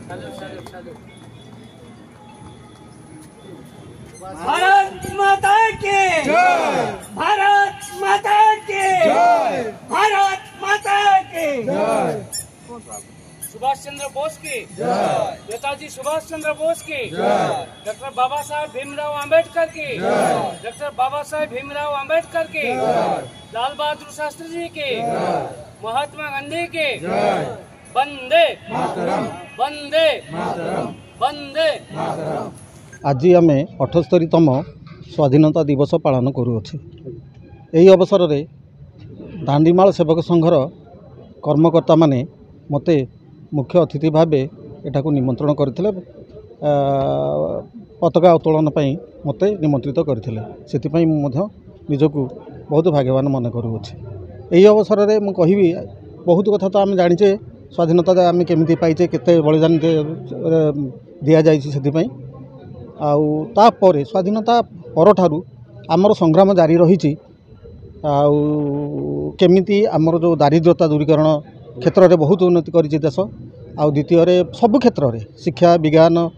भारत माता की जय, भारत माता की जय, भारत माता की जय। सुभाष चंद्र बोस की जय, नेताजी सुभाष चंद्र बोस की जय, डॉक्टर बाबा साहेब भीमराव अंबेडकर की जय, डॉक्टर बाबा साहेब भीमराव अंबेडकर की जय, लाल बहादुर शास्त्री जी की जय, महात्मा गांधी की जय। वंदे मातरम, वंदे मातरम, वंदे मातरम। आज आम 78तम स्वाधीनता दिवस पालन करुअछे। यही अवसर में दांडीमाल सेवक संघर कर्मकर्ता माने मते मुख्य अतिथि भावे एठाकु निमंत्रण करथिले। पताका उत्तोलन पई मते निमंत्रित करथिले। सेति निजकु बहुत भाग्यवान मन करुअछे। यही अवसर में मु कहिबी बहुत कथा तो आम जानिचे स्वाधीनता आम केमिति पाइचे, केते बलिदान दिया जाइछि। सेति आउ तापर स्वाधीनता पर ठारू आमर संग्राम जारी रही। आउ केमिति आमर जो दारिद्र्यता दूरीकरण क्षेत्र में बहुत उन्नति करिछि देश। आउ द्वितीय सबु क्षेत्र में शिक्षा, विज्ञान,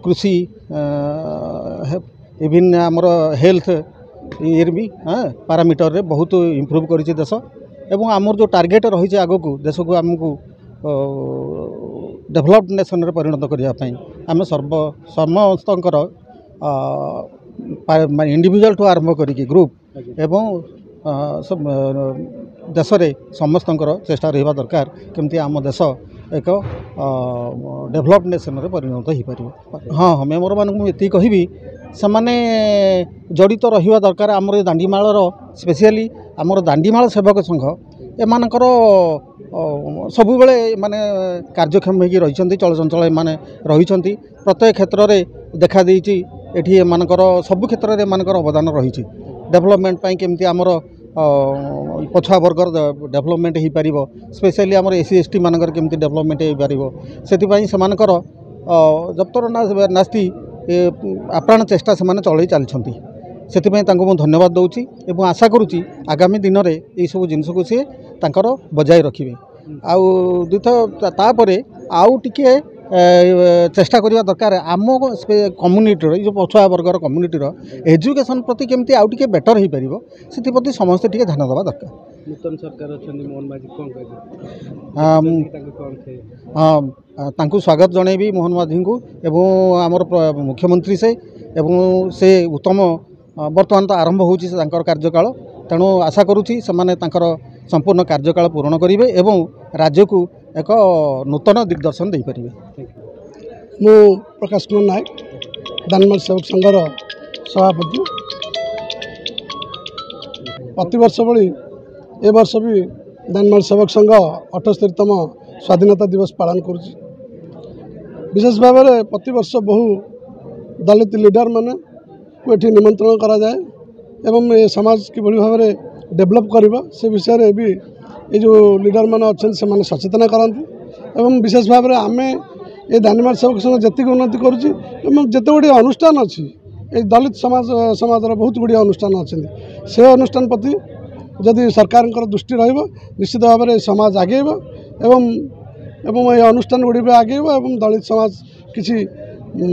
कृषि, इविन आमर हेल्थ ये भी पारामीटर रे बहुत इम्प्रूव करिछि देश। एवं आमर जो टार्गेट रही आगक देश को आमको डेभलप्ड नेशन रे परिणत करने आम समस्तर इंडिविजुअल ठू आरंभ करिकी ग्रुप एवं देश रे समस्त चेष्टा रहा दरकार केमती आम देश एक डेभलप्ड नेशन रे परिणत हो पार। हाँ मेम्बर मानक ये कहबी से जड़ित रहा दरकार। आमर दांडीमाल स्पेशली आमर दांडीमाल सेवक संघ एमानकर सबु बेले माने कार्यक्षम होगी रही चलचंचल माने रही। प्रत्येक क्षेत्र में देखा देइछि एठी एमानकर सबु क्षेत्र में एमानकर अवदान रही। डेभलपमेंट पाई केमती आमर पछुआ वर्गर डेभलपमेंट हो पार, स्पेशली आमर एससी एसटी मानकर केमती डेभलपमेंट हो पार। से सेमानकर जबतर नास्ती आप्राण चेष्टा से चलई चलती। से धन्यवाद दूची एवं आशा करुच्ची आगामी दिन में यही सब जिनस को सी बजाय रखिए। आउ तापर आउ टिके चेष्टा करने दरकार आम कम्युनिटीर जो पछुआ वर्गर कम्युनिटीर एजुकेशन प्रति केमती आउ टिके बेटर हो पार से समस्ते टिके ध्यान देवा दरकार। नूतन सरकार मोहन माझी तांकु स्वागत जनइबी मोहन माझी को एवं आमर मुख्यमंत्री से एवं से उत्तम बर्तमान तो आरंभ होची कार्यकाल। तेणु आशा करुच्ची से संपूर्ण कार्यकाल पूर्ण करेंगे एवं राज्य को एक नूतन दिग्दर्शन दे पारे। मु प्रकाश कुमार नायक दांडीमाल सेवक संघर सभापति। प्रतिवर्ष भली ए वर्ष भी दांडीमाल सेवक संघ 78तम स्वाधीनता दिवस पालन करुच्ची। विशेष भाव में प्रतिवर्ष बहु दलित लीडर माने को एठी निमंत्रण करा जाए एवं ये समाज किभली भाव में डेभलप करबा से विषय रे भी ये जो लीडर माने अच्छे से माने सचेतन करती। एवं विशेष भाव में आमे ये दांडीमाल सेवक संघ जति उन्नति करुच्ची एवं जिते गुड़ी अनुष्ठान अच्छी ये दलित समाजर बहुत गुड़ी अनुष्ठान अच्छे से अनुष्ठान प्रति जदि सरकार दृष्टि रहिबो निश्चित भाव में समाज आगेब एवं ये अनुष्ठान गुड़ी भी आगेब एवं दलित समाज किसी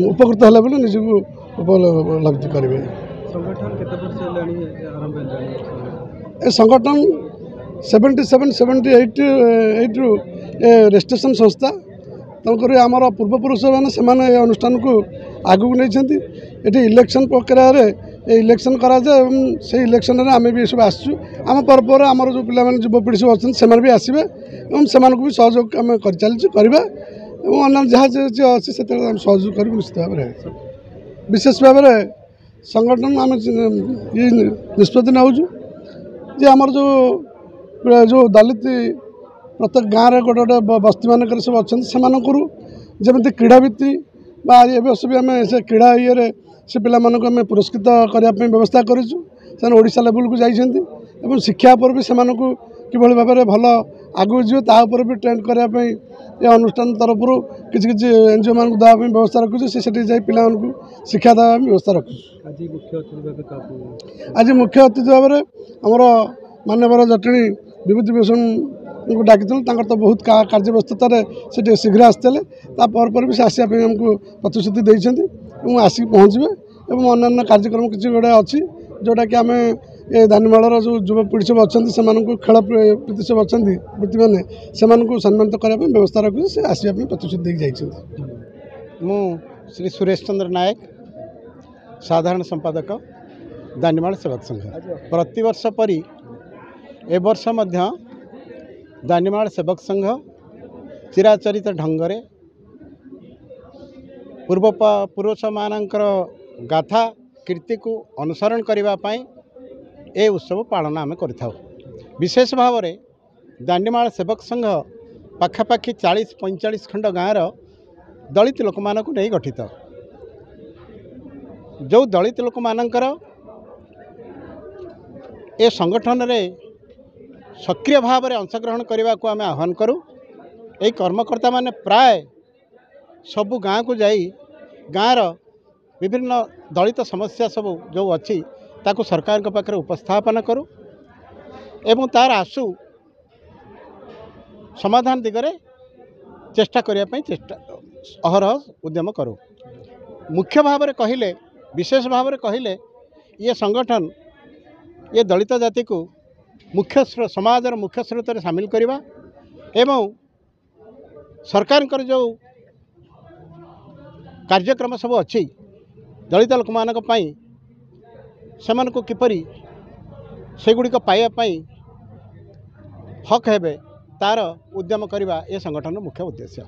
उपकृत है बोले निजको उपलब्धि करेंगे। ए संगठन 77-78 रु रेजिस्ट्रेशन संस्था तेणुक आमर पूर्वपुरुष मैंने अनुष्ठान को आगू नहीं ये इलेक्शन प्रक्रिया रे इलेक्शन करा जाए से इलेक्शन रे आमे भी सब आसु आम पर आमर जो पिला युवपीढ़ी सब अच्छे से भी आसबे से भी सहयोग आम कर चलचे करवा अन्य जहाँ अच्छी से सहयोग कर निश्चित भाव में। विशेष भाव में संगठन आम ये निष्पत्ति नौ जे आमर जो दलित प्रत्येक गाँव में गोटे गोटे बस्ती मानक सब अच्छा से जमी क्रीड़ाभित्ति बस भी आम से क्रीड़ा ये से पिला आम पुरस्कृत करने व्यवस्था करोशा लेवल को जाइए शिक्षा पर भी से किभली भाव में भल आगू जीवर भी ट्रेंड करने ये अनुष्ठान तरफ किसी एनजीओ मान देवाई व्यवस्था रखुचे से पिला शिक्षा देवाई व्यवस्था रखुचे। आज मुख्य अतिथि भाव में आमर मान्यवर जटणी विभूति भूषण डाकिलु तो बहुत कार्य व्यस्ततार से शीघ्र आसते तापर भी से आसवाई आमको प्रतिश्रुति देते आसिक पहुँचे और अन्य कार्यक्रम किसी गोटे अच्छी जोटा कि आम ये धानीमालर जो युवपीढ़ी सब अच्छा से खेल प्रति सब अच्छा वृत्ति मैंने से सम्मानित करने व्यवस्था रखी से आसवाई प्रतिश्रुति देते मु श्री सुरेश चंद्र नायक साधारण संपादक दानीमाल सेवक संघ प्रतिवर्ष परी ए वर्ष मध्य दानीमाल सेवक संघ चिराचरित ढंगरे पुरुष मानकर गाथा कीर्ति को अनुसरण करने ए उत्सव पालन आम कर विशेष भाव में दानीमाल सेवक संघ पाखापाखि 40-45 खंड गाँवर दलित लोक मान नहीं गठित जो दलित लोक मानकर ए संगठन रे सक्रिय भाव में अंशग्रहण करने को आम आह्वान करूँ। यही कर्मकर्ता माने प्राय सबु गाँ को जाई गाँर विभिन्न दलित समस्या सब जो अच्छी ताकू सरकार के पाखे उपस्थापन करूँ एवं तार आशु समाधान दिगरे चेष्टा करने चेष्टा अहरह उद्यम करूँ। मुख्य भाव में कहले विशेष भाव में कहले ये संगठन ये दलित जाति को मुख्य समाजर मुख्य स्रोत में सामिल करवा एवं सरकार जो कार्यक्रम सब अच्छी दलित लोक मान को किपरि सेगुड़िक पाइबापी हक हेबे तार उद्यम करवा ये संगठन मुख्य उद्देश्य।